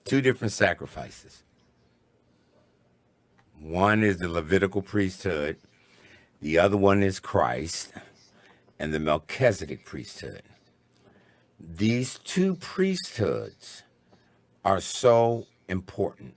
Two different sacrifices. One is the Levitical priesthood. The other one is Christ and the Melchizedek priesthood. These two priesthoods are so important.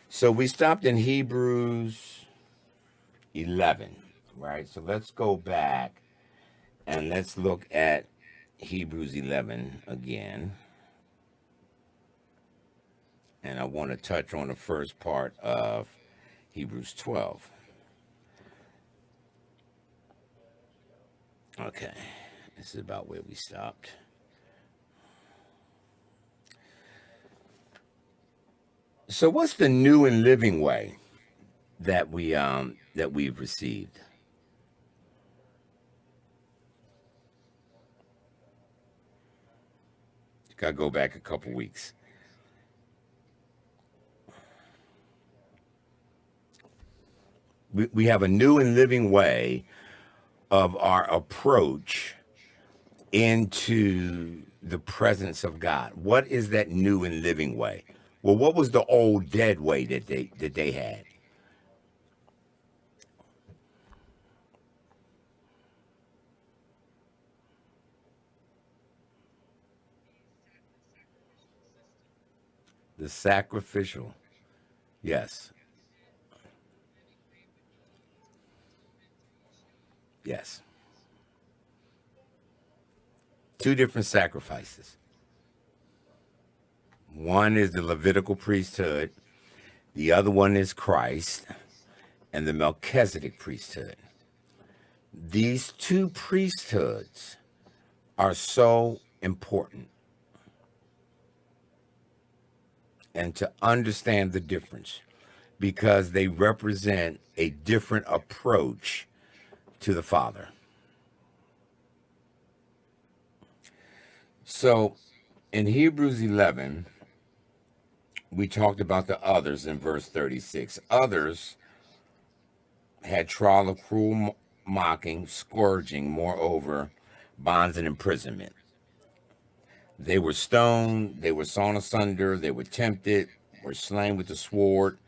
So we stopped in Hebrews 11, right? So let's go back and let's look at Hebrews 11 again. And I want to touch on the first part of Hebrews 12. Okay, this is about where we stopped. So what's the new and living way that we've received? Got to go back a couple weeks. We have a new and living way of our approach into the presence of God. What is that new and living way? Well, what was the old dead way that they had? The sacrificial. Yes. Yes. Two different sacrifices. One is the Levitical priesthood. The other one is Christ and the Melchizedek priesthood. These two priesthoods are so important. And to understand the difference, because they represent a different approach to the Father. So in Hebrews 11, we talked about the others in verse 36. Others had trial of cruel mocking, scourging, moreover, bonds and imprisonment. They were stoned, they were sawn asunder, they were tempted, were slain with the sword,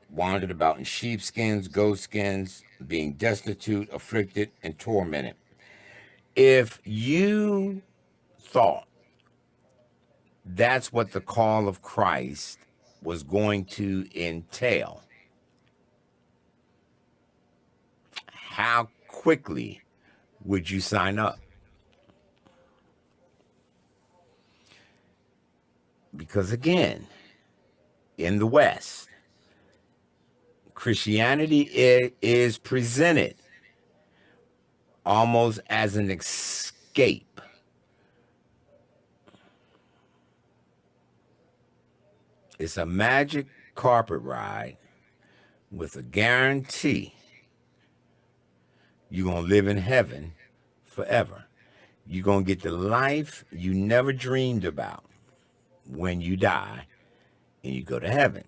wandered about in sheepskins, goatskins, being destitute, afflicted, and tormented. If you thought that's what the call of Christ was going to entail, how quickly would you sign up? Because again, in the West, Christianity is presented almost as an escape. It's a magic carpet ride with a guarantee you're going to live in heaven forever. You're going to get the life you never dreamed about when you die and you go to heaven.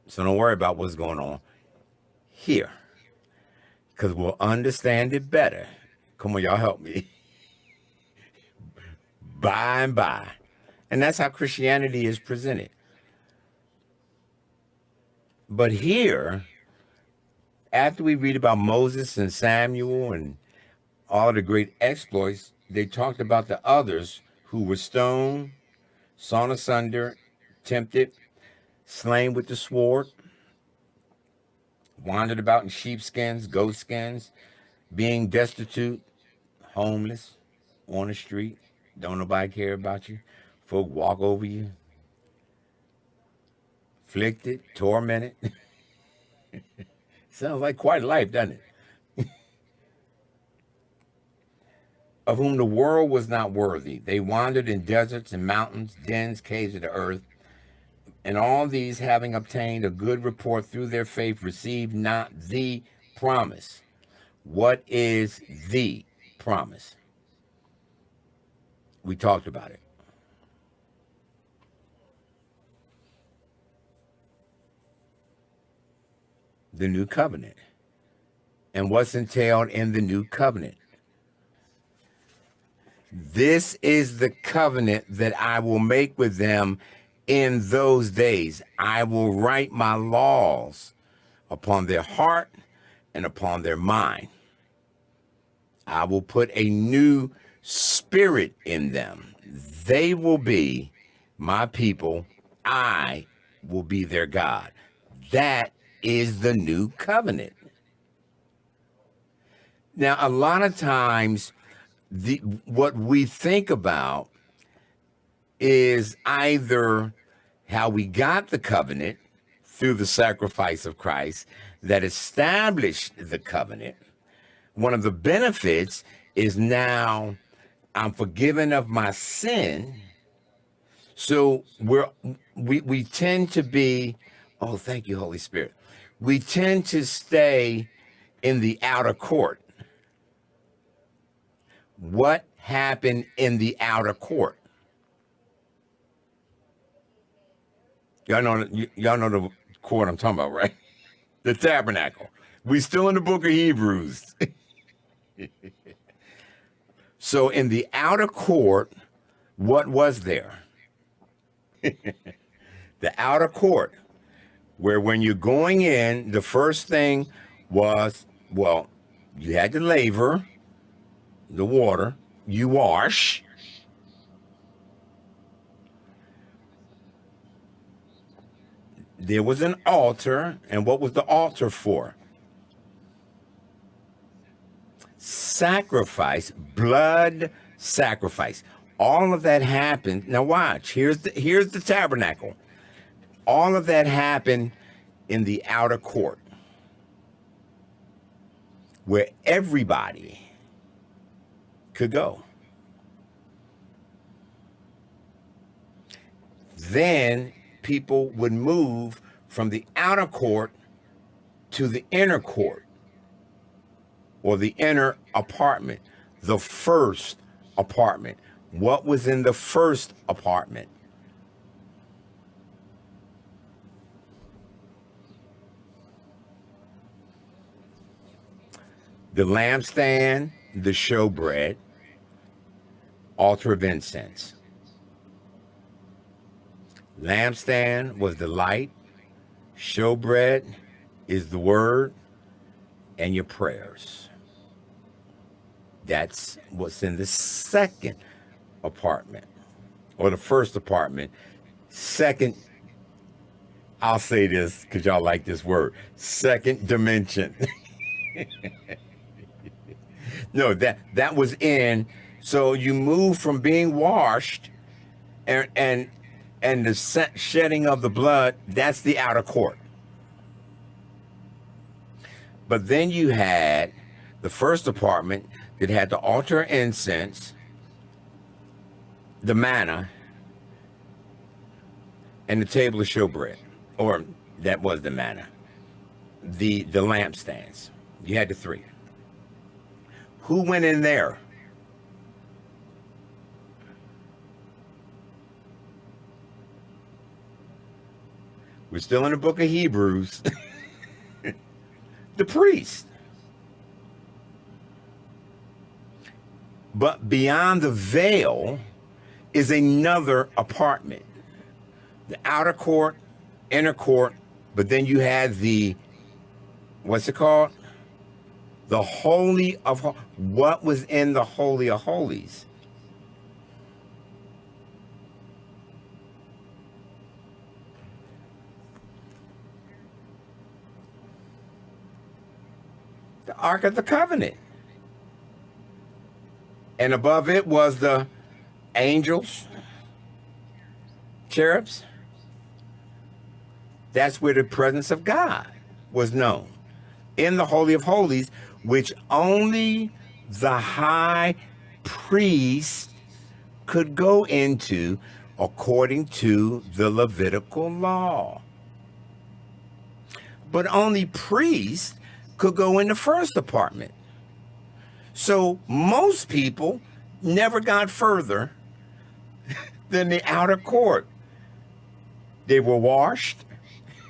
So don't worry about what's going on here, because we'll understand it better. Come on, y'all help me. By and by. And that's how Christianity is presented. But here, after we read about Moses and Samuel and all the great exploits, they talked about the others who were stoned, sawn asunder, tempted, slain with the sword, wandered about in sheepskins, goatskins, being destitute, homeless, on the street, don't nobody care about you. Folk walk over you, afflicted, tormented. Sounds like quite a life, doesn't it? Of whom the world was not worthy. They wandered in deserts and mountains, dens, caves of the earth. And all these, having obtained a good report through their faith, received not the promise. What is the promise. We talked about it. The new covenant. And what's entailed in the new covenant? This is the covenant that I will make with them in those days. I will write my laws upon their heart and upon their mind. I will put a new spirit in them. They will be my people. I will be their God. That is the new covenant. Now, a lot of times, what we think about is either how we got the covenant through the sacrifice of Christ that established the covenant. One of the benefits is now I'm forgiven of my sin. So we tend to be, oh, thank you, Holy Spirit. We tend to stay in the outer court. What happened in the outer court? Y'all know the court I'm talking about, right? The tabernacle. We still in the book of Hebrews. So in the outer court, what was there? The outer court, where when you're going in, the first thing was, well, you had the laver, the water, you wash. There was an altar, and what was the altar for? Sacrifice, blood sacrifice. All of that happened. Now watch, here's the tabernacle. All of that happened in the outer court, where everybody could go. Then people would move from the outer court to the inner court, or the inner apartment, the first apartment. What was in the first apartment? The lampstand, the showbread, altar of incense. Lampstand was the light, showbread is the word, and your prayers. That's what's in the second apartment, or the first apartment. Second, I'll say this because y'all like this word, second dimension. No, that was in. So you move from being washed and the shedding of the blood, that's the outer court. But then you had the first apartment that had the altar incense, the manna, and the table of showbread, or that was the manna, the lampstands. You had the three. Who went in there? We're still in the book of Hebrews. The priest. But beyond the veil is another apartment. The outer court, inner court, but then you had the, what's it called? The Holy of Holies. What was in the Holy of Holies? The Ark of the Covenant. And above it was the angels, cherubs. That's where the presence of God was known. In the Holy of Holies, which only the high priest could go into according to the Levitical law. But only priests could go in the first apartment. So most people never got further than the outer court. They were washed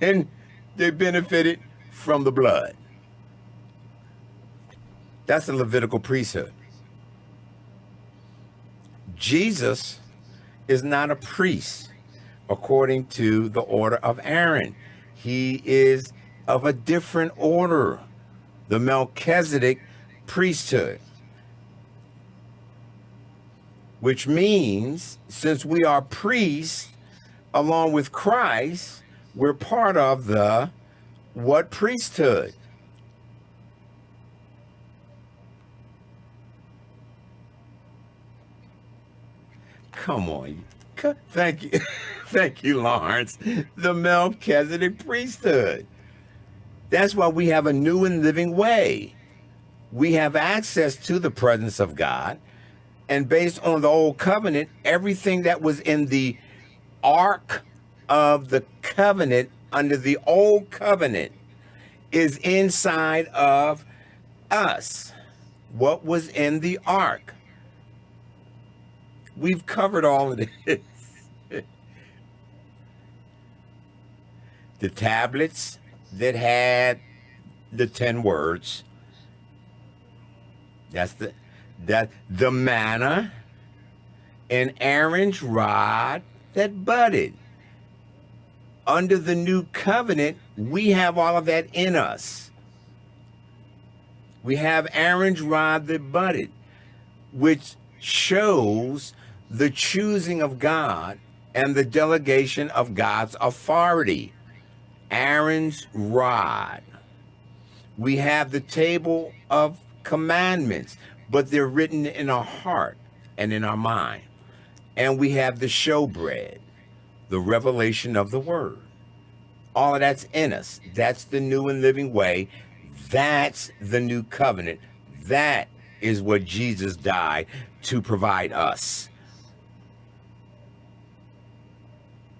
and they benefited from the blood. That's the Levitical priesthood. Jesus is not a priest according to the order of Aaron. He is of a different order, the Melchizedek priesthood, which means since we are priests along with Christ, we're part of the what priesthood? Come on. Thank you. Thank you, Lawrence. The Melchizedek priesthood. That's why we have a new and living way. We have access to the presence of God. And based on the old covenant, everything that was in the ark of the covenant under the old covenant is inside of us. What was in the ark? We've covered all of this. The tablets that had the 10 words. That's the manna and Aaron's rod that budded. Under the new covenant, we have all of that in us. We have Aaron's rod that budded, which shows the choosing of God and the delegation of God's authority. Aaron's rod. We have the table of commandments, but they're written in our heart and in our mind. And we have the showbread, the revelation of the word. All of that's in us. That's the new and living way. That's the new covenant. That is what Jesus died to provide us.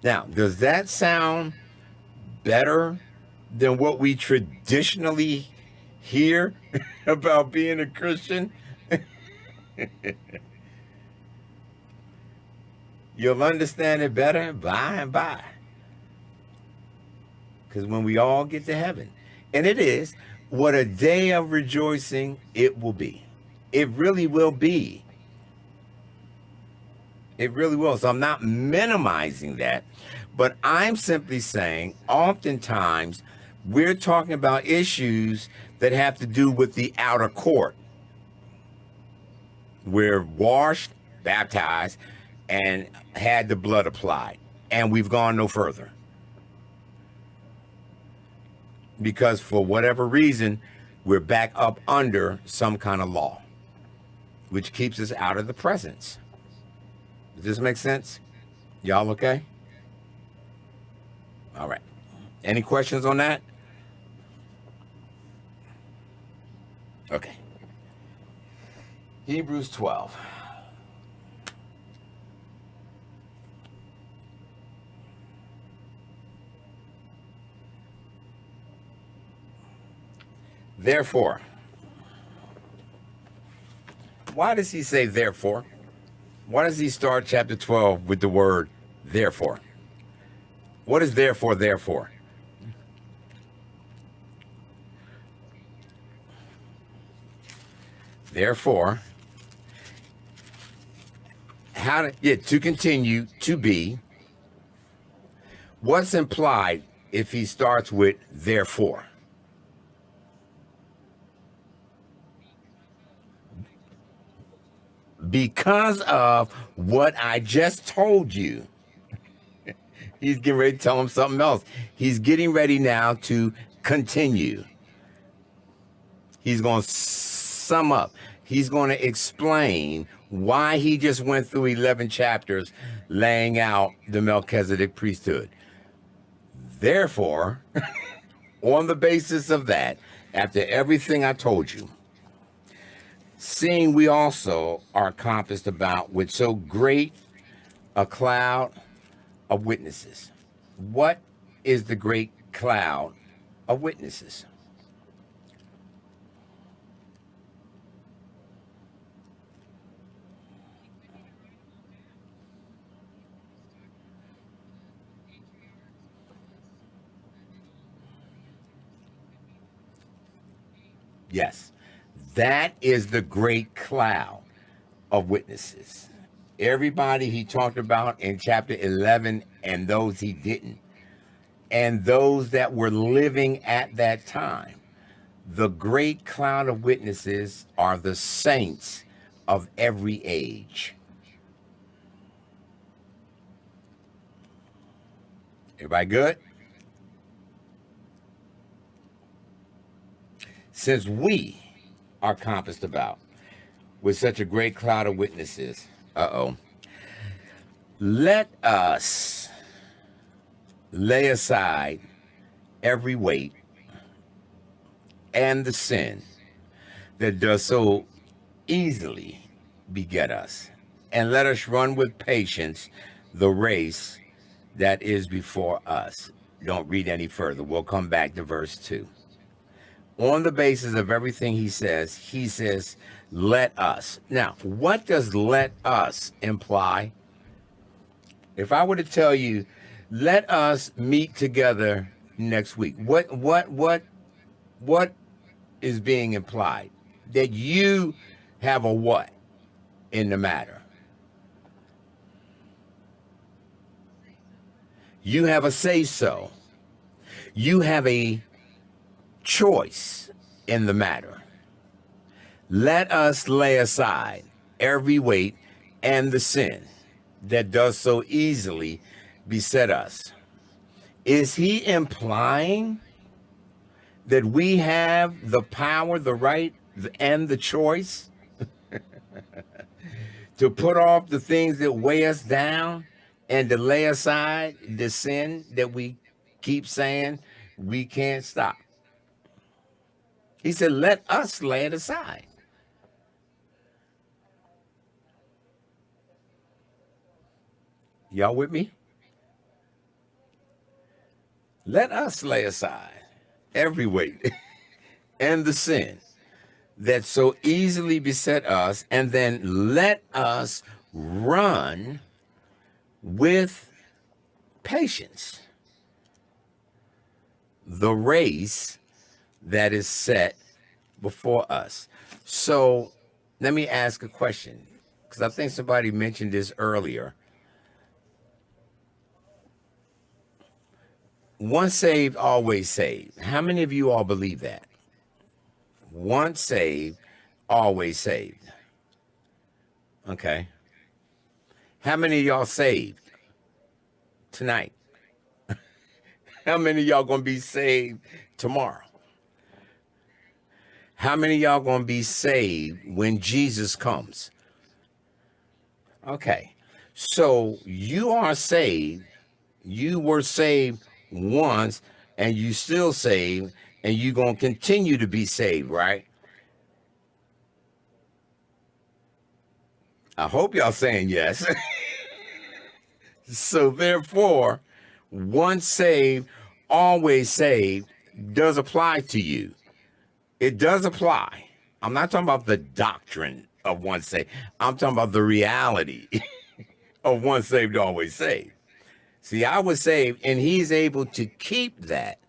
Now, does that sound better than what we traditionally hear about being a Christian? You'll understand it better by and by. Because when we all get to heaven, and it is, what a day of rejoicing it will be. It really will be. It really will. So I'm not minimizing that, but I'm simply saying oftentimes we're talking about issues that have to do with the outer court. We're washed, baptized, and had the blood applied, and we've gone no further. Because for whatever reason, we're back up under some kind of law, which keeps us out of the presence. Does this make sense? Y'all okay? All right. Any questions on that? Okay. Hebrews 12. Therefore, why does he say therefore? Why does he start chapter 12 with the word therefore? What is therefore? Therefore, to continue to be. What's implied if he starts with therefore? Because of what I just told you. He's getting ready to tell him something else. He's getting ready now to continue. He's going to sum up. He's going to explain why he just went through 11 chapters laying out the Melchizedek priesthood. Therefore, on the basis of that, after everything I told you, seeing we also are compassed about with so great a cloud of witnesses. What is the great cloud of witnesses? Yes. That is the great cloud of witnesses. Everybody he talked about in chapter 11 and those he didn't, and those that were living at that time. The great cloud of witnesses are the saints of every age. Everybody good? Since we are compassed about with such a great cloud of witnesses, let us lay aside every weight and the sin that does so easily beget us, and let us run with patience the race that is before us. Don't read any further. We'll come back to verse 2. On the basis of everything he says, let us. Now, what does let us imply? If I were to tell you, let us meet together next week, what is being implied? That you have a what in the matter? You have a say so. You have a choice in the matter. Let us lay aside every weight and the sin that does so easily beset us. Is he implying that we have the power, the right, and the choice to put off the things that weigh us down and to lay aside the sin that we keep saying we can't stop? He said, let us lay it aside. Y'all with me? Let us lay aside every weight and the sin that so easily beset us, and then let us run with patience the race that is set before us. So let me ask a question, because I think somebody mentioned this earlier. Once saved, always saved. How many of you all believe that? Once saved, always saved. Okay. How many of y'all saved tonight? How many of y'all gonna be saved tomorrow? How many of y'all gonna be saved when Jesus comes? Okay. So you are saved. You were saved once, and you still saved, and you gonna continue to be saved, right? I hope y'all saying yes. So therefore, once saved, always saved does apply to you. It does apply. I'm not talking about the doctrine of once saved. I'm talking about the reality of once saved, always saved. See, I was saved, and he's able to keep that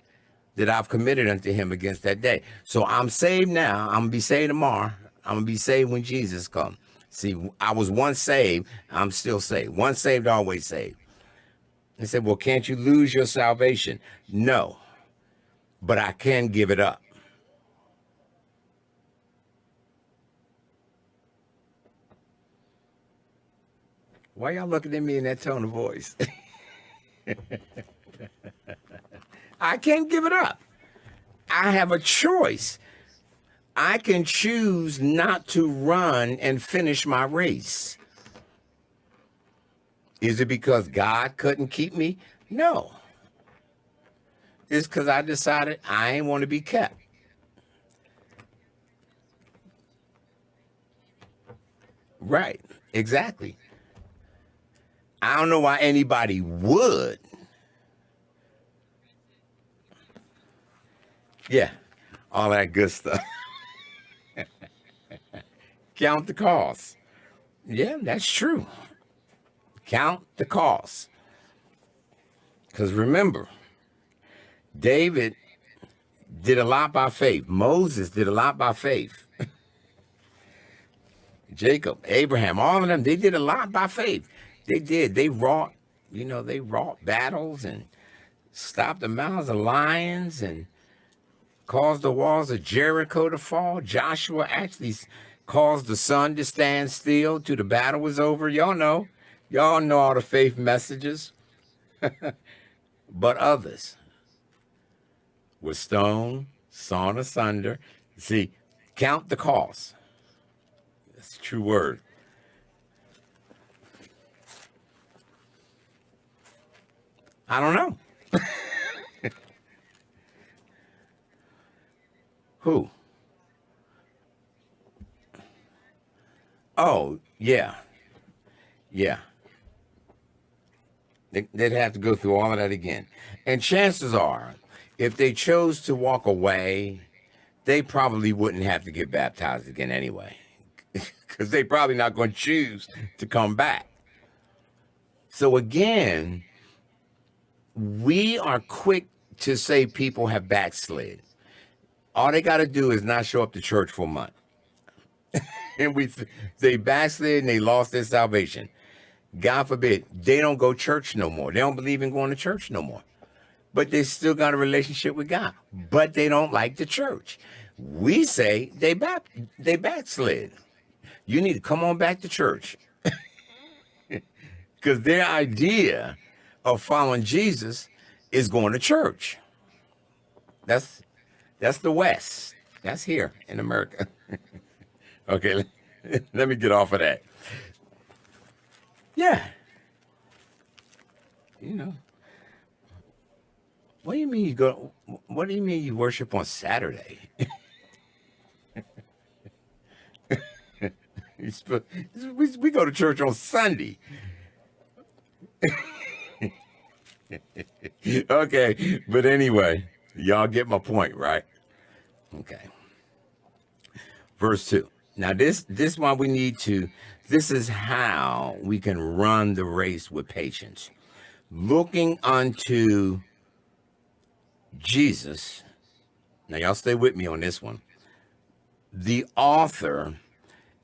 I've committed unto him against that day. So I'm saved now. I'm going to be saved tomorrow. I'm going to be saved when Jesus comes. See, I was once saved. I'm still saved. Once saved, always saved. They said, well, can't you lose your salvation? No, but I can give it up. Why y'all looking at me in that tone of voice? I can't give it up. I have a choice. I can choose not to run and finish my race. Is it because God couldn't keep me? No. It's because I decided I ain't want to be kept. Right. Exactly. I don't know why anybody would. Yeah. All that good stuff. Count the cost. Yeah, that's true. Count the cost. Because remember, David did a lot by faith. Moses did a lot by faith. Jacob, Abraham, all of them, they did a lot by faith. They did. They wrought, they wrought battles and stopped the mouths of lions and caused the walls of Jericho to fall. Joshua actually caused the sun to stand still till the battle was over. Y'all know all the faith messages. But others were stoned, sawn asunder. See, count the cost. That's a true word. I don't know. Who? Oh, yeah. Yeah. They'd have to go through all of that again. And chances are, if they chose to walk away, they probably wouldn't have to get baptized again anyway. Because they're probably not going to choose to come back. So again, we are quick to say people have backslid. All they got to do is not show up to church for a month. And they backslid and they lost their salvation. God forbid, they don't go church no more. They don't believe in going to church no more. But they still got a relationship with God. But they don't like the church. We say they backslid. You need to come on back to church. Because their idea of following Jesus is going to church. That's the West. That's here in America. Okay, let me get off of that. Yeah. What do you mean what do you mean you worship on Saturday? We go to church on Sunday. Okay, but anyway, y'all get my point, right? Okay. Verse 2. Now this one this is how we can run the race with patience. Looking unto Jesus. Now y'all stay with me on this one. The author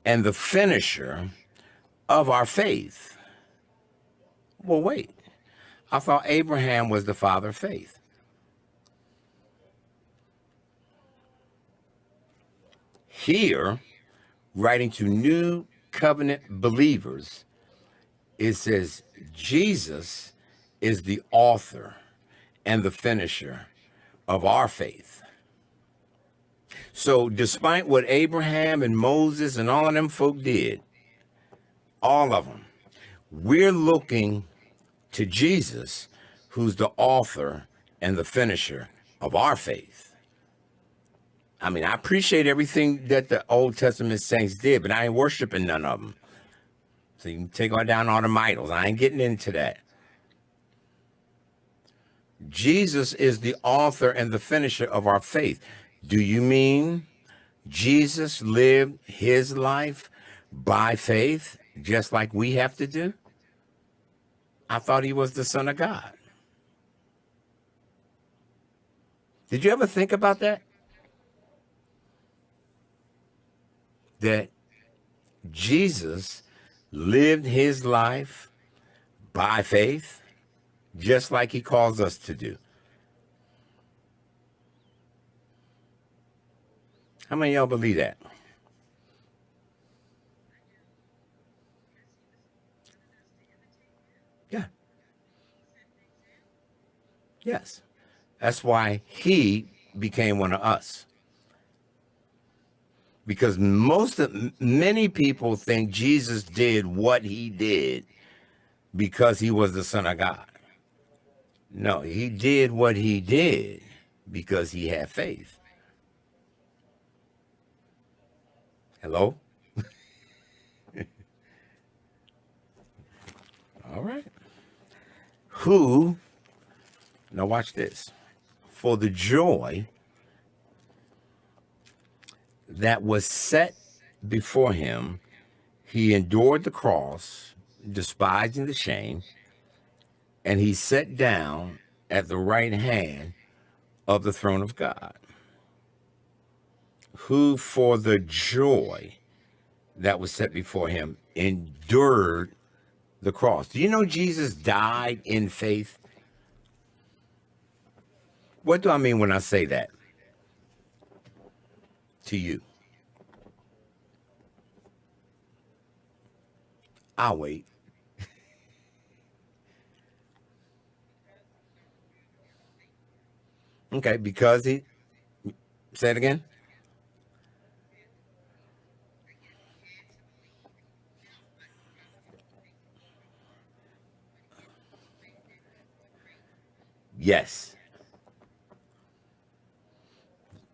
and the finisher of our faith. Well, wait. I thought Abraham was the father of faith. Here, writing to new covenant believers, it says Jesus is the author and the finisher of our faith. So despite what Abraham and Moses and all of them folk did, all of them, we're looking to Jesus, who's the author and the finisher of our faith. I mean, I appreciate everything that the Old Testament saints did, but I ain't worshiping none of them. So you can take down all the idols. I ain't getting into that. Jesus is the author and the finisher of our faith. Do you mean Jesus lived his life by faith, just like we have to do? I thought he was the Son of God. Did you ever think about that? That Jesus lived his life by faith, just like he calls us to do. How many of y'all believe that? Yeah. Yes. That's why he became one of us. Because many people think Jesus did what he did because he was the Son of God. No, he did what he did because he had faith. Hello? All right. Who, now watch this, for the joy that was set before him, he endured the cross, despising the shame, and he sat down at the right hand of the throne of God. who for the joy that was set before him endured the cross. Do you know Jesus died in faith? What do I mean when I say that to you? I'll wait. Okay, because he, say it again. Yes.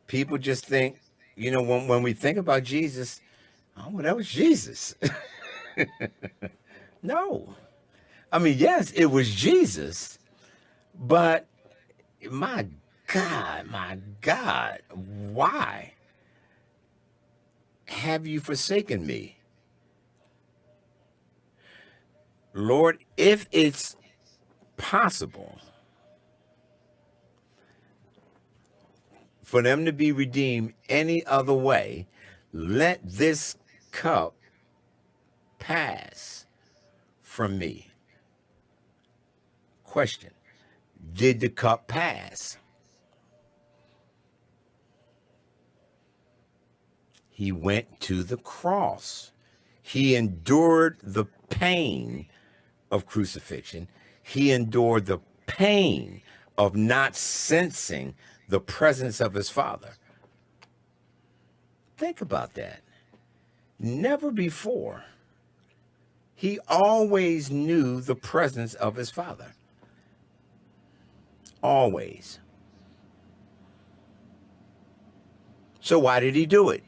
People just think, when we think about Jesus, oh, well, that was Jesus. No. I mean, yes, it was Jesus, but my God, why have you forsaken me? Lord, if it's possible for them to be redeemed any other way, let this cup pass from me. Question: did the cup pass? He went to the cross. He endured the pain of crucifixion. He endured the pain of not sensing the presence of his Father. Think about that. Never before. He always knew the presence of his Father. Always. So why did he do it?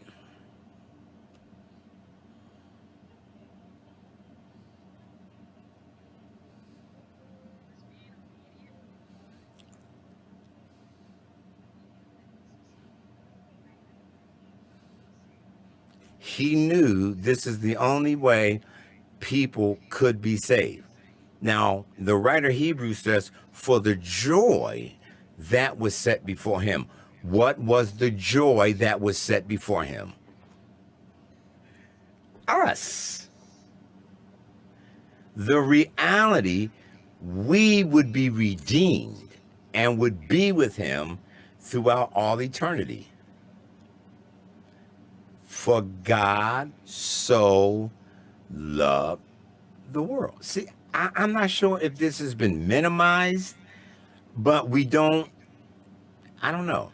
He knew this is the only way people could be saved. Now, the writer Hebrews says, for the joy that was set before him. What was the joy that was set before him? Us. The reality, we would be redeemed and would be with him throughout all eternity. For God so loved the world. See, I'm not sure if this has been minimized, but I don't know.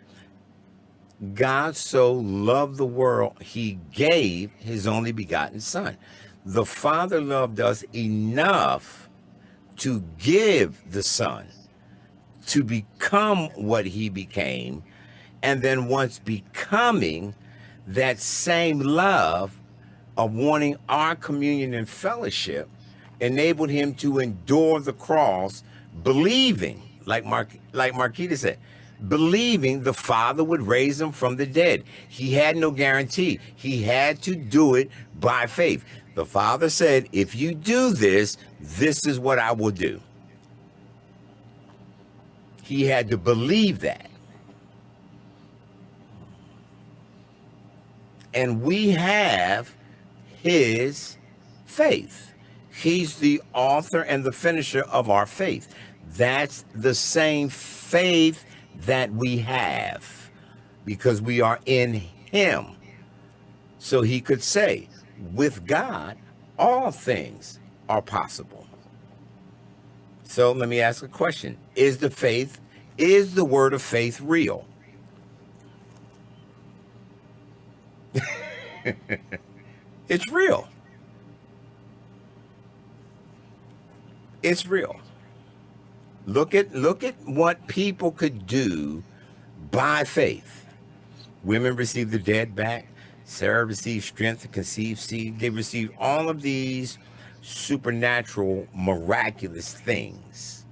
God so loved the world, he gave his only begotten son. The Father loved us enough to give the Son to become what he became. And then once becoming, that same love of wanting our communion and fellowship enabled him to endure the cross, believing, like Marquita said, believing the Father would raise him from the dead. He had no guarantee. He had to do it by faith. The Father said, if you do this, this is what I will do. He had to believe that. And we have his faith. He's the author and the finisher of our faith. That's the same faith that we have because we are in him. So he could say, with God, all things are possible. So let me ask a question. Is the word of faith real? It's real. It's real. Look at what people could do by faith. Women received the dead back. Sarah received strength to conceive seed. They received all of these supernatural, miraculous things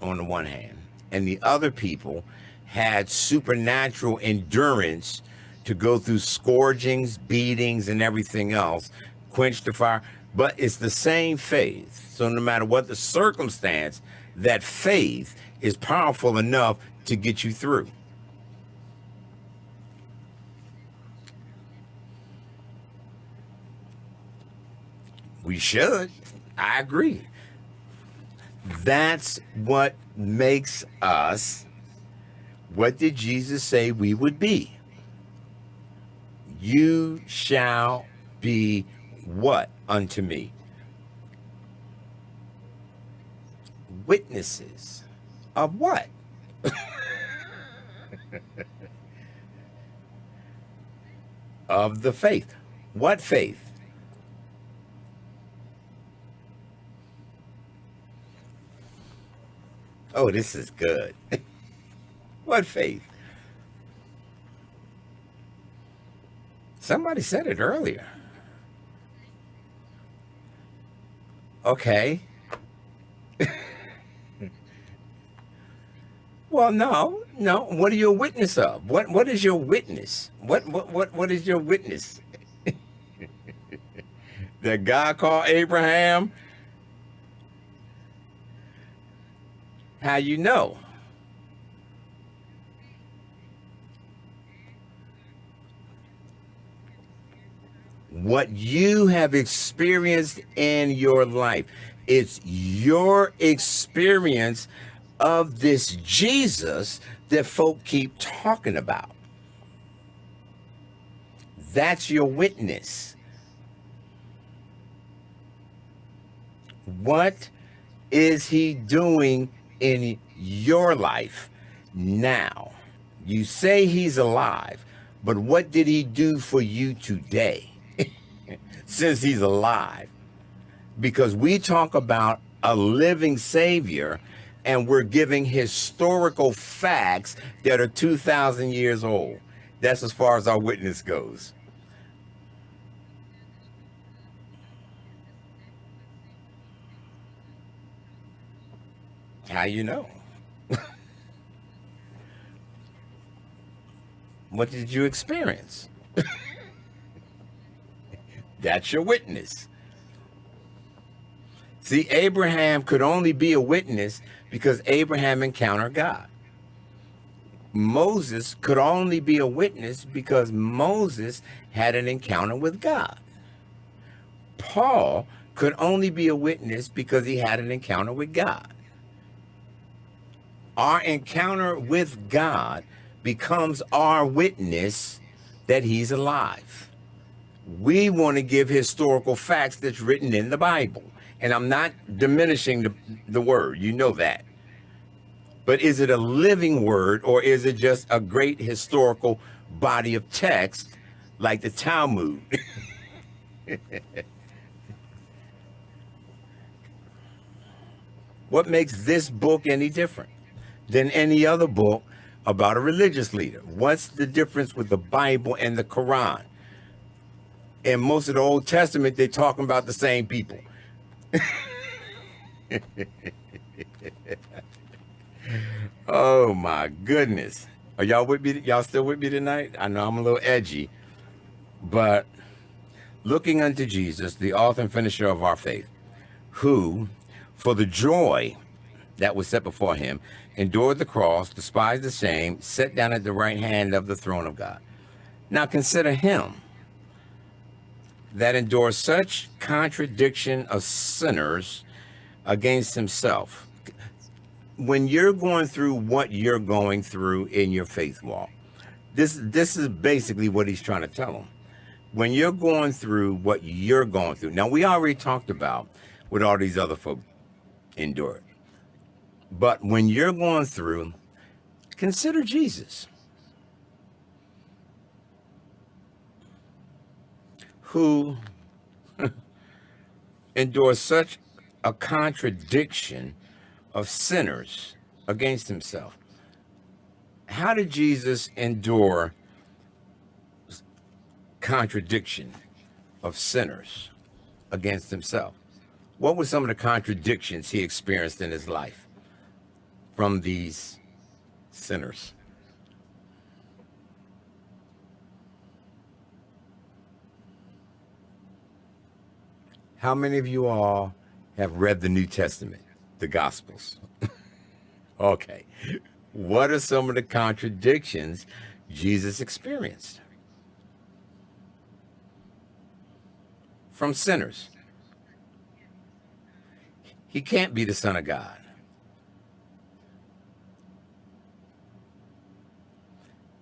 on the one hand. And the other people had supernatural endurance to go through scourgings, beatings, and everything else, quench the fire. But it's the same faith. So no matter what the circumstance, that faith is powerful enough to get you through. We should. I agree. That's what makes us. What did Jesus say we would be? You shall be what unto me? Witnesses of what? Of the faith. What faith? Oh, this is good. What faith? Somebody said it earlier. Okay. Well, no, no. What are you a witness of? What is your witness? What is your witness? That God called Abraham? How you know? What you have experienced in your life. It's your experience of this Jesus that folk keep talking about. That's your witness. What is he doing in your life now? You say he's alive, but what did he do for you today since he's alive? Because we talk about a living Savior and we're giving historical facts that are 2,000 years old. That's as far as our witness goes. How you know? What did you experience? That's your witness. See, Abraham could only be a witness because Abraham encountered God. Moses could only be a witness because Moses had an encounter with God. Paul could only be a witness because he had an encounter with God. Our encounter with God becomes our witness that he's alive. We want to give historical facts that's written in the Bible. And I'm not diminishing the word, you know that. But is it a living word or is it just a great historical body of text like the Talmud? What makes this book any different than any other book about a religious leader? What's the difference with the Bible and the Quran? In most of the Old Testament, they're talking about the same people. Oh my goodness. Are y'all with me? Y'all still with me tonight? I know I'm a little edgy, but looking unto Jesus, the author and finisher of our faith, who, for the joy that was set before him, endured the cross, despised the shame, sat down at the right hand of the throne of God. Now consider him that endures such contradiction of sinners against himself. When you're going through what you're going through in your faith walk, this is basically what he's trying to tell them. When you're going through what you're going through, now we already talked about what all these other folk endured, but when you're going through, consider Jesus, who endures such a contradiction of sinners against himself. How did Jesus endure contradiction of sinners against himself? What were some of the contradictions he experienced in his life from these sinners? How many of you all have read the New Testament, the Gospels? Okay. What are some of the contradictions Jesus experienced from sinners? He can't be the Son of God.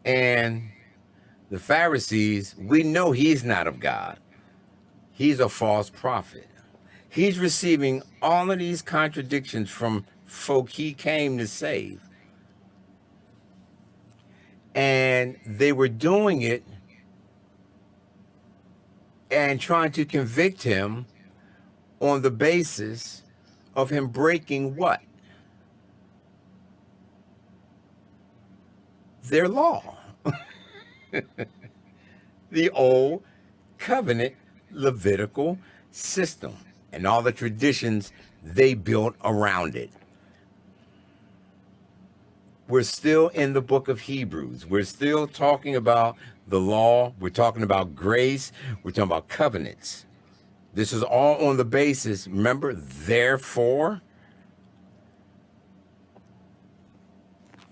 And the Pharisees, we know he's not of God. He's a false prophet. He's receiving all of these contradictions from folk he came to save. And they were doing it and trying to convict him on the basis of him breaking what? Their law. The old covenant Levitical system and all the traditions they built around it. We're still in the book of Hebrews. We're still talking about the law. We're talking about grace. We're talking about covenants. This is all on the basis, remember, therefore,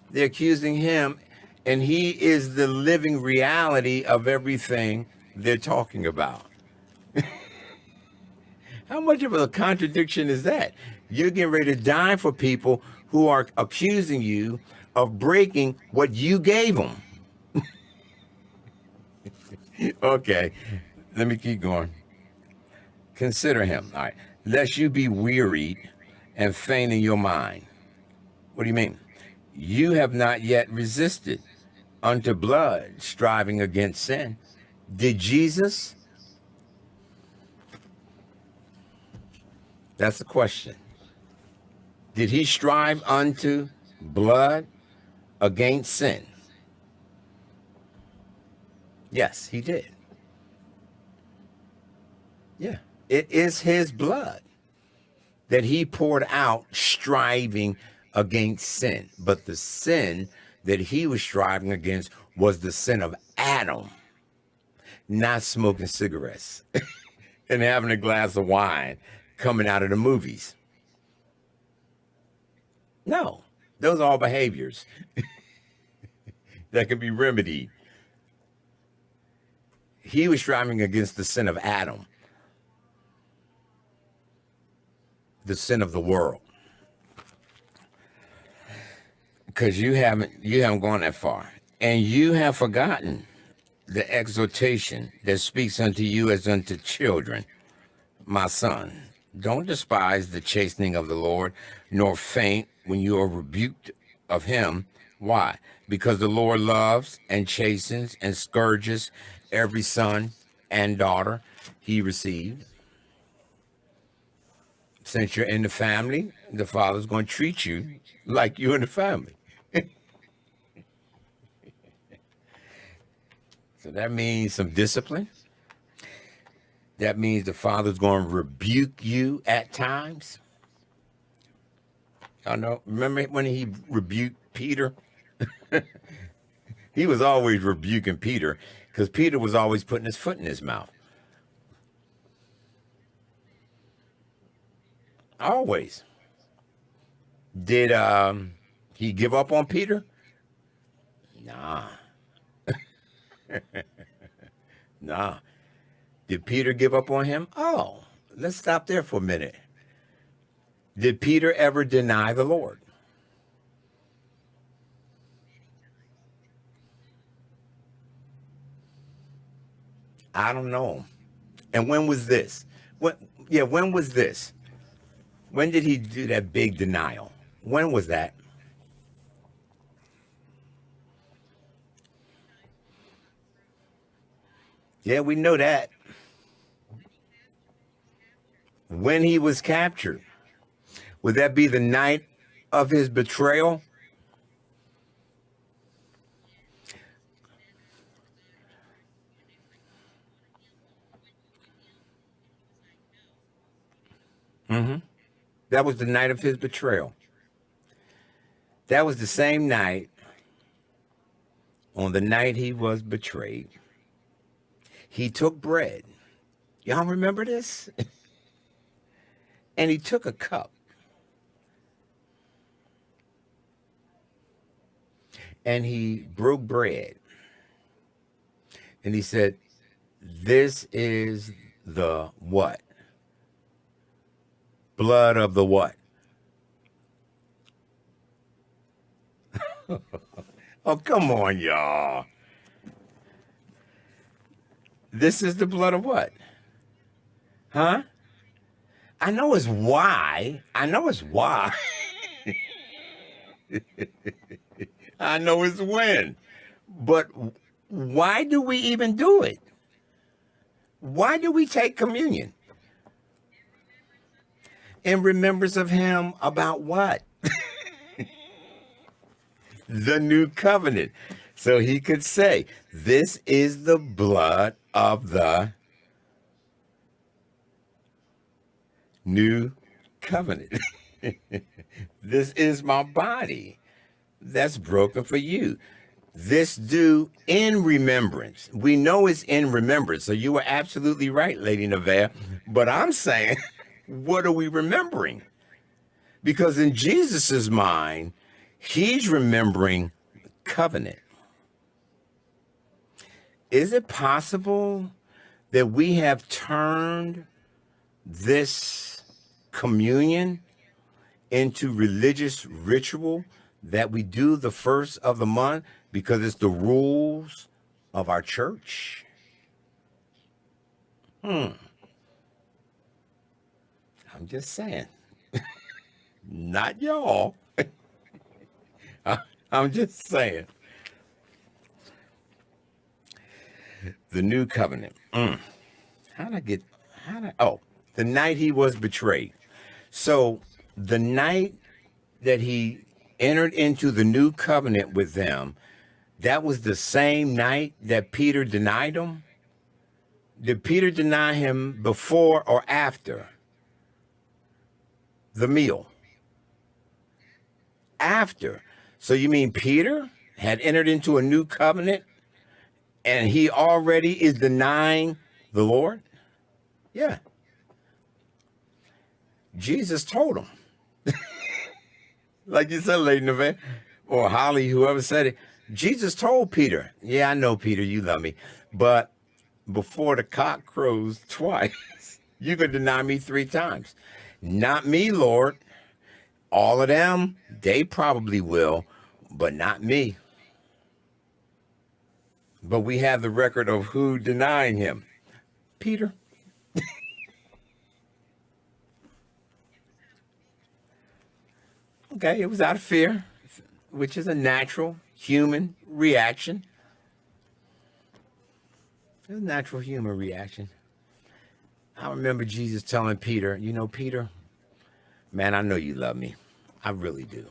they're accusing him, and he is the living reality of everything they're talking about. How much of a contradiction is that? You're getting ready to die for people who are accusing you of breaking what you gave them. Okay, let me keep going. Consider him, all right, lest you be wearied and faint in your mind. What do you mean? You have not yet resisted unto blood, striving against sin. Did Jesus? That's the question. Did he strive unto blood against sin? Yes, he did. Yeah. It is his blood that he poured out striving against sin. But the sin that he was striving against was the sin of Adam, not smoking cigarettes and having a glass of wine coming out of the movies. No, those are all behaviors that can be remedied. He was striving against the sin of Adam, the sin of the world. Because you haven't gone that far. And you have forgotten the exhortation that speaks unto you as unto children. My son, don't despise the chastening of the Lord, nor faint when you are rebuked of him. Why? Because the Lord loves and chastens and scourges every son and daughter he received. Since you're in the family, the Father's going to treat you like you're in the family. So that means some discipline. That means the Father's going to rebuke you at times. Y'all know, remember when he rebuked Peter? He was always rebuking Peter because Peter was always putting his foot in his mouth. Always. Did he give up on Peter? Nah. Nah. Did Peter give up on him? Oh, let's stop there for a minute. Did Peter ever deny the Lord? I don't know. And when was this? When was this? When did he do that big denial? When was that? Yeah, we know that. When he was captured. Would that be the night of his betrayal? Mm-hmm. That was the night of his betrayal. That was the same night, on the night he was betrayed, he took bread. Y'all remember this? And he took a cup and he broke bread. And he said, this is the what? blood of the what? Oh, come on, y'all. This is the blood of what? Huh? I know it's why. I know it's why. I know it's when. But why do we even do it? Why do we take communion? In remembrance of him about what? The new covenant. So he could say, this is the blood of the new covenant. This is my body that's broken for you. This do in remembrance. We know it's in remembrance. So you were absolutely right, Lady Nevea. But I'm saying, what are we remembering? Because in Jesus's mind, he's remembering the covenant. Is it possible that we have turned this communion into religious ritual that we do the first of the month because it's the rules of our church? I'm just saying. Not y'all. I'm just saying. The new covenant. The night he was betrayed. So the night that he entered into the new covenant with them, that was the same night that Peter denied him. Did Peter deny him before or after the meal? After. So you mean Peter had entered into a new covenant and he already is denying the Lord? Yeah. Jesus told him. Like you said, Lady Nevada, or Holly, whoever said it. Jesus told Peter, yeah, I know, Peter, you love me. But before the cock crows twice, you could deny me 3 times. Not me, Lord. All of them, they probably will, but not me. But we have the record of who denied him. Peter. Okay, it was out of fear, which is a natural human reaction. It's a natural human reaction. I remember Jesus telling Peter, you know, Peter, man, I know you love me. I really do.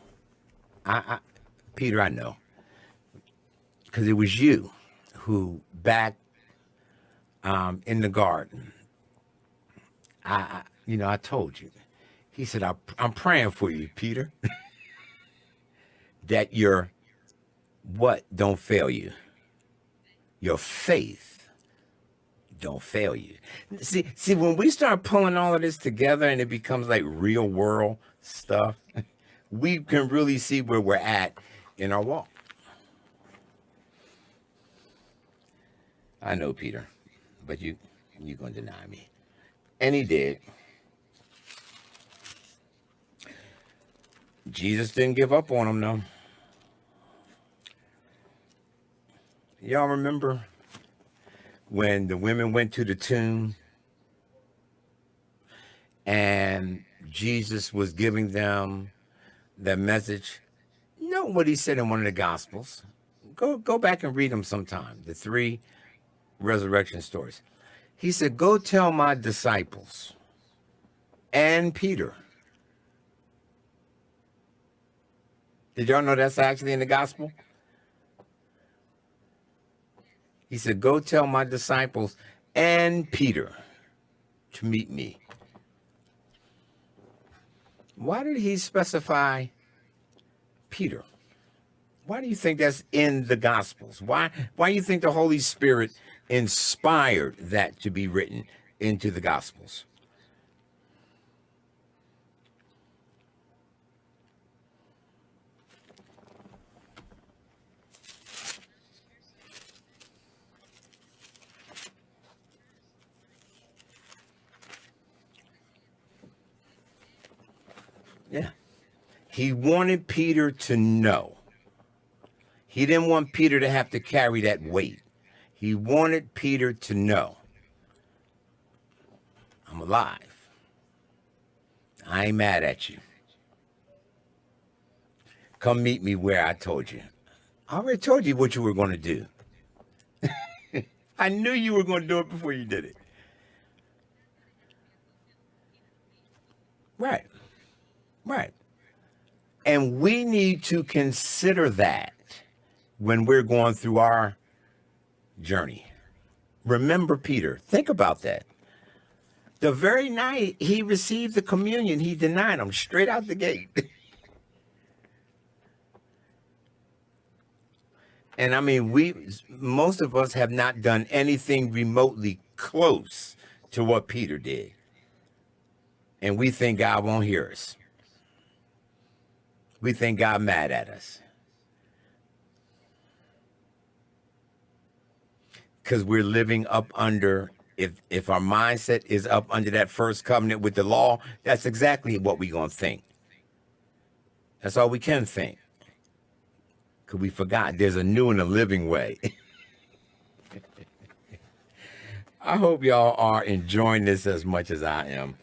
Peter, I know. Because it was you who back in the garden, I told you. He said, I'm praying for you, Peter, that your what don't fail you. Your faith don't fail you. See, when we start pulling all of this together and it becomes like real world stuff, we can really see where we're at in our walk. I know, Peter, but you're going to deny me. And he did. Jesus didn't give up on him, though. Y'all remember when the women went to the tomb and Jesus was giving them that message? You know what he said in one of the Gospels? Go back and read them sometime, the 3 resurrection stories. He said, go tell my disciples and Peter. Did y'all know that's actually in the Gospel? He said, go tell my disciples and Peter to meet me. Why did he specify Peter? Why do you think that's in the Gospels? Why do you think the Holy Spirit inspired that to be written into the Gospels? Yeah. He wanted Peter to know. He didn't want Peter to have to carry that weight. He wanted Peter to know, I'm alive. I ain't mad at you. Come meet me where I told you. I already told you what you were going to do. I knew you were going to do it before you did it. Right. Right. And we need to consider that when we're going through our journey. Remember Peter. Think about that. The very night he received the communion, he denied him straight out the gate. And I mean, most of us have not done anything remotely close to what Peter did. And we think God won't hear us. We think God mad at us. Because we're living up under, if our mindset is up under that first covenant with the law, that's exactly what we're going to think. That's all we can think. Because we forgot there's a new and a living way. I hope y'all are enjoying this as much as I am.